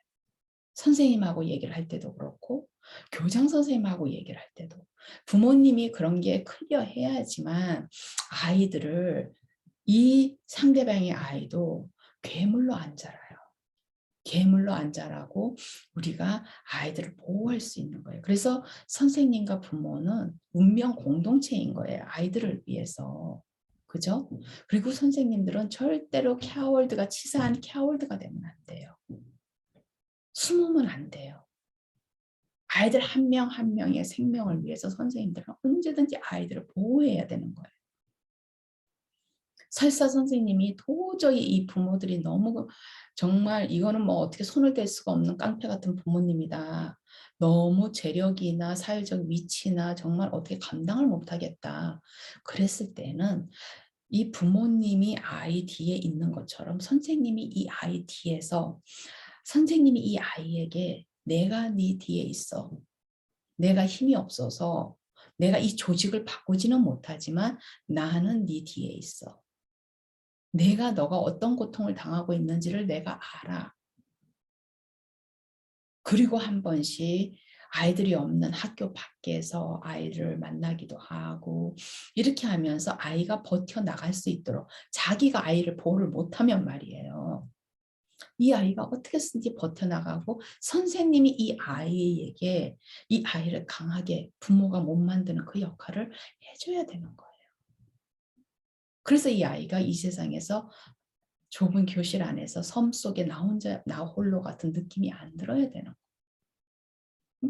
Speaker 1: 선생님하고 얘기를 할 때도 그렇고 교장 선생님하고 얘기를 할 때도 부모님이 그런 게 클리어해야지만 아이들을 이 상대방의 아이도 괴물로 안 자라요. 괴물로 안 자라고 우리가 아이들을 보호할 수 있는 거예요. 그래서 선생님과 부모는 운명 공동체인 거예요. 아이들을 위해서. 그죠? 그리고 선생님들은 절대로 캬월드가 치사한 캬월드가 되면 안 돼요. 숨으면 안 돼요. 아이들 한 명 한 명의 생명을 위해서 선생님들은 언제든지 아이들을 보호해야 되는 거예요. 설사 선생님이 도저히 이 부모들이 너무 정말 이거는 뭐 어떻게 손을 댈 수가 없는 깡패 같은 부모님이다. 너무 재력이나 사회적 위치나 정말 어떻게 감당을 못하겠다. 그랬을 때는 이 부모님이 아이 뒤에 있는 것처럼 선생님이 이 아이 뒤에서 선생님이 이 아이에게 내가 네 뒤에 있어. 내가 힘이 없어서 내가 이 조직을 바꾸지는 못하지만 나는 네 뒤에 있어. 내가 너가 어떤 고통을 당하고 있는지를 내가 알아. 그리고 한 번씩 아이들이 없는 학교 밖에서 아이를 만나기도 하고 이렇게 하면서 아이가 버텨나갈 수 있도록 자기가 아이를 보호를 못하면 말이에요. 이 아이가 어떻게든지 버텨나가고 선생님이 이 아이에게 이 아이를 강하게 부모가 못 만드는 그 역할을 해줘야 되는 거예요. 그래서 이 아이가 이 세상에서 좁은 교실 안에서 섬 속에 나 혼자 나 홀로 같은 느낌이 안 들어야 되는 거예요.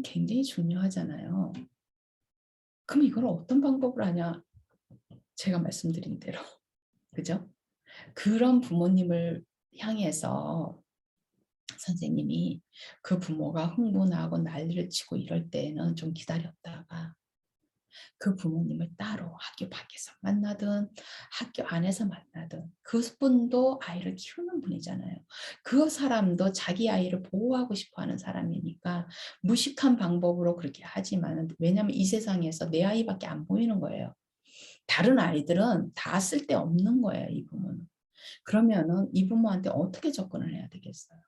Speaker 1: 굉장히 중요하잖아요. 그럼 이걸 어떤 방법을 하냐? 제가 말씀드린 대로. 그죠? 그런 부모님을 향해서 선생님이 그 부모가 흥분하고 난리를 치고 이럴 때는 좀 기다렸다가 그 부모님을 따로 학교 밖에서 만나든 학교 안에서 만나든 그분도 아이를 키우는 분이잖아요. 그 사람도 자기 아이를 보호하고 싶어 하는 사람이니까 무식한 방법으로 그렇게 하지만 왜냐하면 이 세상에서 내 아이밖에 안 보이는 거예요. 다른 아이들은 다 쓸데없는 거예요. 이 부모는. 그러면은 이 부모한테 어떻게 접근을 해야 되겠어요?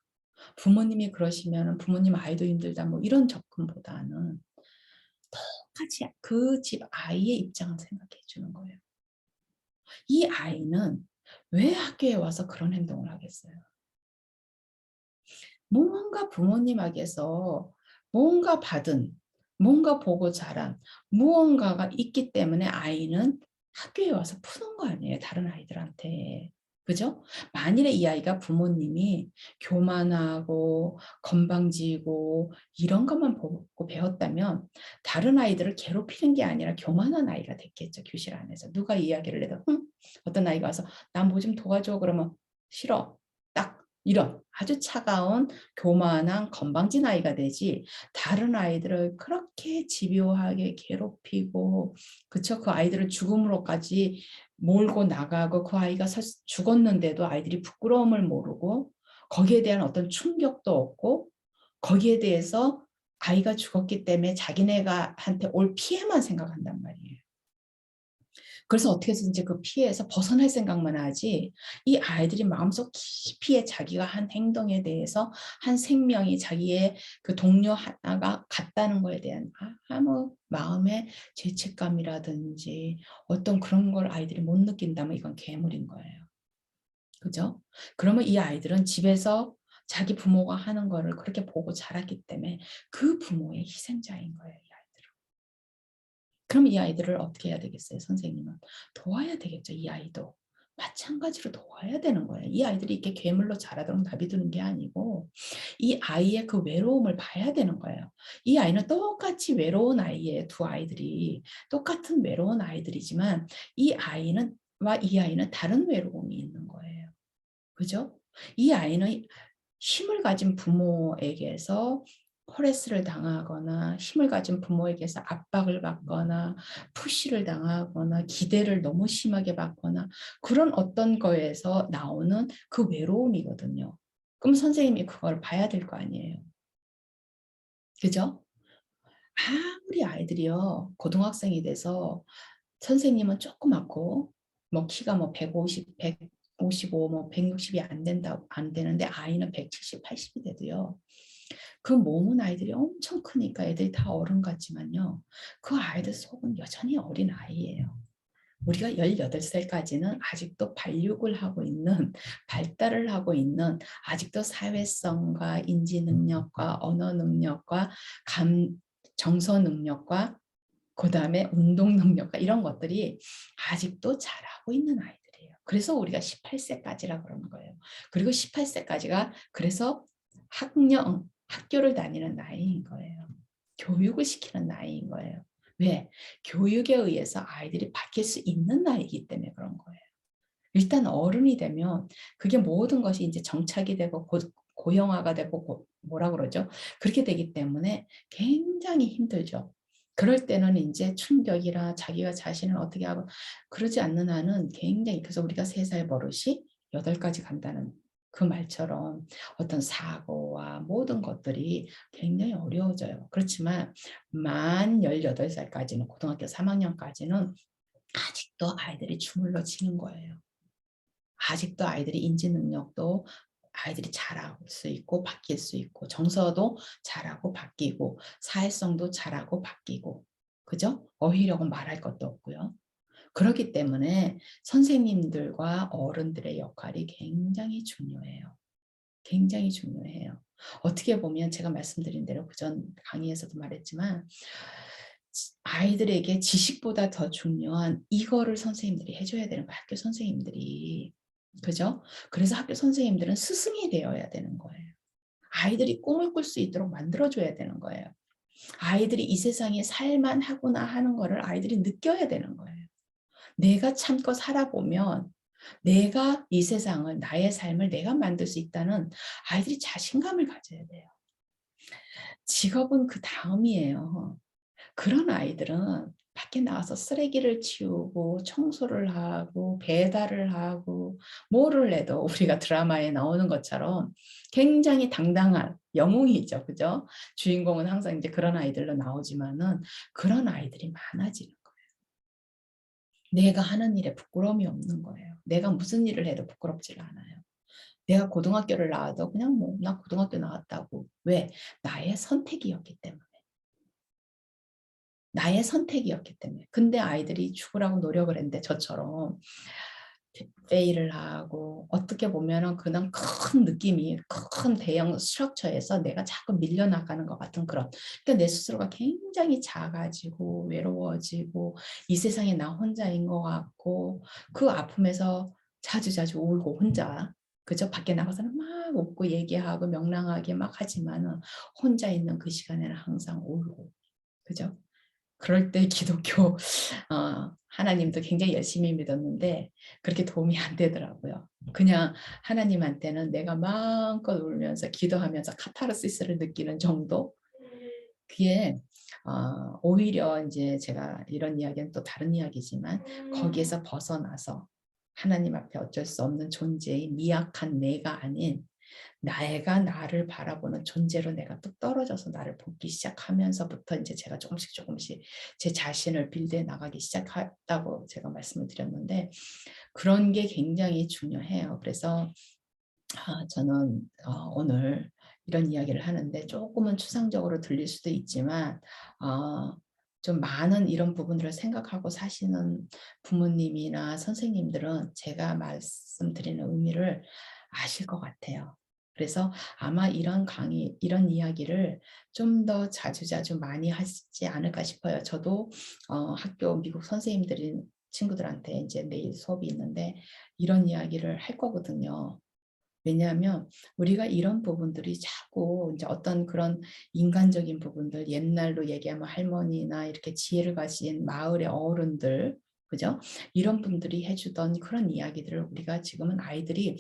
Speaker 1: 부모님이 그러시면 부모님 아이도 힘들다 뭐 이런 접근보다는 똑같이 그 집 아이의 입장을 생각해 주는 거예요. 이 아이는 왜 학교에 와서 그런 행동을 하겠어요? 뭔가 부모님에게서 뭔가 받은, 뭔가 보고 자란 무언가가 있기 때문에 아이는 학교에 와서 푸는 거 아니에요, 다른 아이들한테. 그죠? 만일에 이 아이가 부모님이 교만하고 건방지고 이런 것만 보고 배웠다면 다른 아이들을 괴롭히는 게 아니라 교만한 아이가 됐겠죠, 교실 안에서. 누가 이야기를 해도 어떤 아이가 와서 나 뭐 좀 도와줘 그러면 싫어. 딱 이런 아주 차가운 교만한 건방진 아이가 되지 다른 아이들을 그렇게 집요하게 괴롭히고 그쵸? 그 아이들을 죽음으로까지 몰고 나가고 그 아이가 죽었는데도 아이들이 부끄러움을 모르고 거기에 대한 어떤 충격도 없고 거기에 대해서 아이가 죽었기 때문에 자기네가 한테 올 피해만 생각한단 말이에요. 그래서 어떻게 해서든지 그 피해에서 벗어날 생각만 하지 이 아이들이 마음속 깊이에 자기가 한 행동에 대해서 한 생명이 자기의 그 동료 하나가 갔다는 거에 대한 아무 마음의 죄책감이라든지 어떤 그런 걸 아이들이 못 느낀다면 이건 괴물인 거예요. 그죠? 그러면 이 아이들은 집에서 자기 부모가 하는 거를 그렇게 보고 자랐기 때문에 그 부모의 희생자인 거예요. 그럼 이 아이들을 어떻게 해야 되겠어요? 선생님은 도와야 되겠죠. 이 아이도 마찬가지로 도와야 되는 거예요. 이 아이들이 이렇게 괴물로 자라도록 나비두는 게 아니고 이 아이의 그 외로움을 봐야 되는 거예요. 이 아이는 똑같이 외로운 아이예요. 두 아이들이 똑같은 외로운 아이들이지만 이 아이는 이 아이는 다른 외로움이 있는 거예요. 그죠? 이 아이는 힘을 가진 부모에게서 허레스를 당하거나 힘을 가진 부모에게서 압박을 받거나 푸시를 당하거나 기대를 너무 심하게 받거나 그런 어떤 거에서 나오는 그 외로움이거든요. 그럼 선생님이 그걸 봐야 될 거 아니에요. 그죠? 아무리 아이들이요 고등학생이 돼서 선생님은 조그맣고 뭐 키가 뭐 150, 155, 뭐 160이 안 되는데 아이는 170, 80이 돼도요. 그 몸은 아이들이 엄청 크니까 애들이 다 어른 같지만요. 그 아이들 속은 여전히 어린 아이예요. 우리가 18살까지는 아직도 발육을 하고 있는 발달을 하고 있는 아직도 사회성과 인지 능력과 언어 능력과 정서 능력과 그다음에 운동 능력과 이런 것들이 아직도 자라고 있는 아이들이에요. 그래서 우리가 18세까지라 그러는 거예요. 그리고 18세까지가 그래서 학교를 다니는 나이인 거예요. 교육을 시키는 나이인 거예요. 왜? 교육에 의해서 아이들이 바뀔 수 있는 나이이기 때문에 그런 거예요. 일단 어른이 되면 그게 모든 것이 이제 정착이 되고 고형화가 되고 뭐라 그러죠? 그렇게 되기 때문에 굉장히 힘들죠. 그럴 때는 이제 충격이라 자기가 자신을 어떻게 하고 그러지 않는 한은 굉장히 그래서 우리가 3살 버릇이 8가지 간다는 그 말처럼 어떤 사고와 모든 것들이 굉장히 어려워져요. 그렇지만 만 18살까지는 고등학교 3학년까지는 아직도 아이들이 주물러 지는 거예요. 아직도 아이들이 인지 능력도 아이들이 잘할 수 있고 바뀔 수 있고 정서도 잘하고 바뀌고 사회성도 잘하고 바뀌고 그죠? 어휘력은 말할 것도 없고요. 그렇기 때문에 선생님들과 어른들의 역할이 굉장히 중요해요. 굉장히 중요해요. 어떻게 보면 제가 말씀드린 대로 그전 강의에서도 말했지만 아이들에게 지식보다 더 중요한 이거를 선생님들이 해줘야 되는 거예요. 학교 선생님들이. 그죠? 그래서 학교 선생님들은 스승이 되어야 되는 거예요. 아이들이 꿈을 꿀 수 있도록 만들어줘야 되는 거예요. 아이들이 이 세상에 살만하구나 하는 거를 아이들이 느껴야 되는 거예요. 내가 참고 살아보면 내가 이 세상을 나의 삶을 내가 만들 수 있다는 아이들이 자신감을 가져야 돼요. 직업은 그 다음이에요. 그런 아이들은 밖에 나가서 쓰레기를 치우고 청소를 하고 배달을 하고 뭐를 해도 우리가 드라마에 나오는 것처럼 굉장히 당당한 영웅이죠. 그죠? 주인공은 항상 이제 그런 아이들로 나오지만은 그런 아이들이 많아지는 거예요. 내가 하는 일에 부끄러움이 없는 거예요. 내가 무슨 일을 해도 부끄럽지가 않아요. 내가 고등학교를 나와도 그냥 뭐 나 고등학교 나왔다고. 왜? 나의 선택이었기 때문에. 나의 선택이었기 때문에. 근데 아이들이 죽으라고 노력을 했는데 저처럼 페일을 하고 어떻게 보면은 그냥 큰 느낌이 큰 대형 스트럭처에서 내가 자꾸 밀려나가는 것 같은 그런 그러니까 내 스스로가 굉장히 작아지고 외로워지고 이 세상에 나 혼자인 것 같고 그 아픔에서 자주자주 울고 혼자 그죠? 밖에 나가서는 막 웃고 얘기하고 명랑하게 막 하지만은 혼자 있는 그 시간에는 항상 울고 그죠? 그럴 때 기독교 하나님도 굉장히 열심히 믿었는데 그렇게 도움이 안 되더라고요. 그냥 하나님한테는 내가 마음껏 울면서 기도하면서 카타르시스를 느끼는 정도? 그게 오히려 이제 제가 이런 이야기는 또 다른 이야기지만 거기에서 벗어나서 하나님 앞에 어쩔 수 없는 존재의 미약한 내가 아닌 내가 나를 바라보는 존재로 내가 뚝 떨어져서 나를 보기 시작하면서부터 이제 제가 조금씩 제 자신을 빌드해 나가기 시작했다고 제가 말씀을 드렸는데 그런 게 굉장히 중요해요. 그래서 저는 오늘 이런 이야기를 하는데 조금은 추상적으로 들릴 수도 있지만 좀 많은 이런 부분들을 생각하고 사시는 부모님이나 선생님들은 제가 말씀드리는 의미를 아실 것 같아요. 그래서 아마 이런 강의, 이런 이야기를 좀 더 자주자주 많이 하시지 않을까 싶어요. 저도 학교 미국 선생님들이 친구들한테 이제 내일 수업이 있는데 이런 이야기를 할 거거든요. 왜냐하면 우리가 이런 부분들이 자꾸 이제 어떤 그런 인간적인 부분들 옛날로 얘기하면 할머니나 이렇게 지혜를 가진 마을의 어른들 그죠? 이런 분들이 해주던 그런 이야기들을 우리가 지금은 아이들이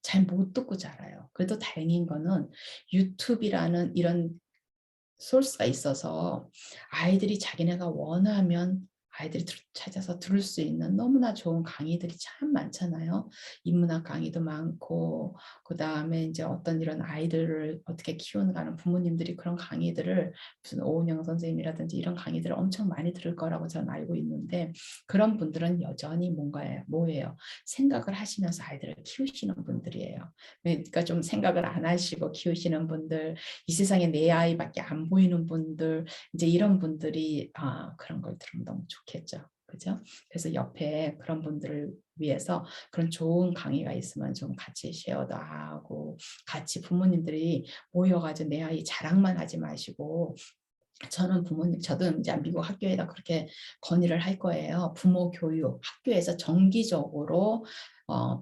Speaker 1: 잘 못 듣고 자라요. 그래도 다행인 거는 유튜브라는 이런 소스가 있어서 아이들이 자기네가 원하면 아이들이 찾아서 들을 수 있는 너무나 좋은 강의들이 참 많잖아요. 인문학 강의도 많고 그다음에 이제 어떤 이런 아이들을 어떻게 키우는가는 부모님들이 그런 강의들을 무슨 오은영 선생님이라든지 이런 강의들을 엄청 많이 들을 거라고 저는 알고 있는데 그런 분들은 여전히 뭐예요? 생각을 하시면서 아이들을 키우시는 분들이에요. 그러니까 좀 생각을 안 하시고 키우시는 분들 이 세상에 내 아이밖에 안 보이는 분들 이제 이런 분들이 그런 걸 들으면 너무 좋겠죠. 그죠? 그래서 옆에 그런 분들을 위해서 그런 좋은 강의가 있으면 좀 같이 쉐어도 하고 같이 부모님들이 모여가지고 내 아이 자랑만 하지 마시고 저는 부모님, 저도 이제 미국 학교에다 그렇게 건의를 할 거예요. 부모 교육, 학교에서 정기적으로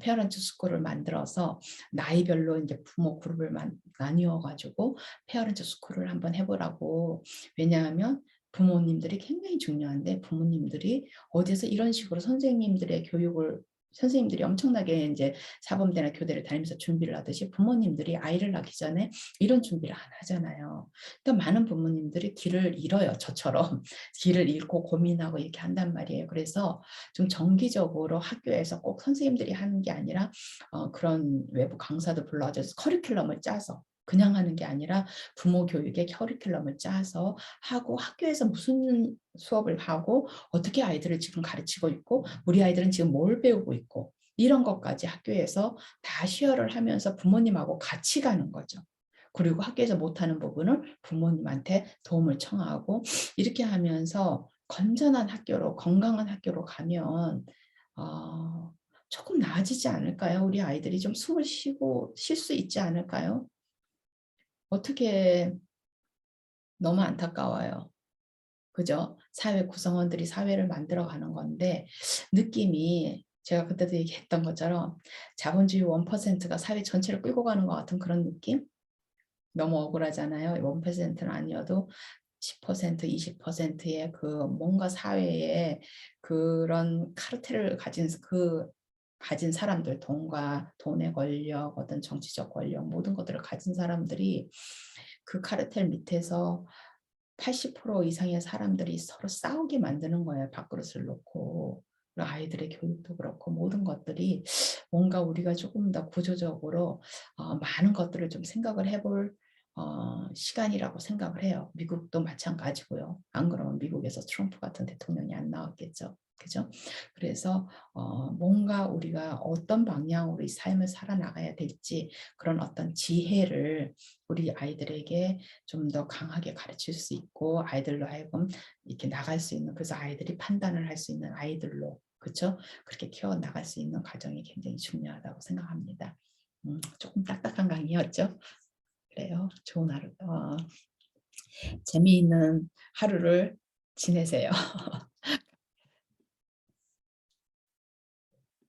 Speaker 1: 페어런트 스쿨을 만들어서 나이별로 이제 부모 그룹을 나뉘어 가지고 페어런트 스쿨을 한번 해보라고. 왜냐하면 부모님들이 굉장히 중요한데 부모님들이 어디서 이런 식으로 선생님들의 교육을 선생님들이 엄청나게 이제 사범대나 교대를 다니면서 준비를 하듯이 부모님들이 아이를 낳기 전에 이런 준비를 안 하잖아요. 그러니까 많은 부모님들이 길을 잃어요. 저처럼 길을 잃고 고민하고 이렇게 한단 말이에요. 그래서 좀 정기적으로 학교에서 꼭 선생님들이 하는 게 아니라 그런 외부 강사도 불러와서 커리큘럼을 짜서 그냥 하는 게 아니라 부모 교육의 커리큘럼을 짜서 하고 학교에서 무슨 수업을 하고 어떻게 아이들을 지금 가르치고 있고 우리 아이들은 지금 뭘 배우고 있고 이런 것까지 학교에서 다 쉐어를 하면서 부모님하고 같이 가는 거죠. 그리고 학교에서 못하는 부분을 부모님한테 도움을 청하고 이렇게 하면서 건전한 학교로 건강한 학교로 가면 조금 나아지지 않을까요? 우리 아이들이 좀 숨을 쉬고 쉴 수 있지 않을까요? 어떻게 너무 안타까워요. 그죠? 사회 구성원들이 사회를 만들어가는 건데 느낌이 제가 그때도 얘기했던 것처럼 자본주의 1%가 사회 전체를 끌고 가는 것 같은 그런 느낌? 너무 억울하잖아요. 1%는 아니어도 10%, 20%의 그 뭔가 사회에 그런 카르텔을 가진 사람들, 돈의 권력, 어떤 정치적 권력, 모든 것들을 가진 사람들이 그 카르텔 밑에서 80% 이상의 사람들이 서로 싸우게 만드는 거예요. 밥그릇을 놓고. 아이들의 교육도 그렇고 모든 것들이 뭔가 우리가 조금 더 구조적으로 많은 것들을 좀 생각을 해볼 시간이라고 생각을 해요. 미국도 마찬가지고요. 안 그러면 미국에서 트럼프 같은 대통령이 안 나왔겠죠. 그죠? 그래서 뭔가 우리가 어떤 방향으로 이 삶을 살아나가야 될지 그런 어떤 지혜를 우리 아이들에게 좀 더 강하게 가르칠 수 있고 아이들로 하여금 이렇게 나갈 수 있는 그래서 아이들이 판단을 할 수 있는 아이들로 그렇죠? 그렇게 키워 나갈 수 있는 과정이 굉장히 중요하다고 생각합니다. 조금 딱딱한 강의였죠? 그래요. 좋은 하루, 재미있는 하루를 지내세요.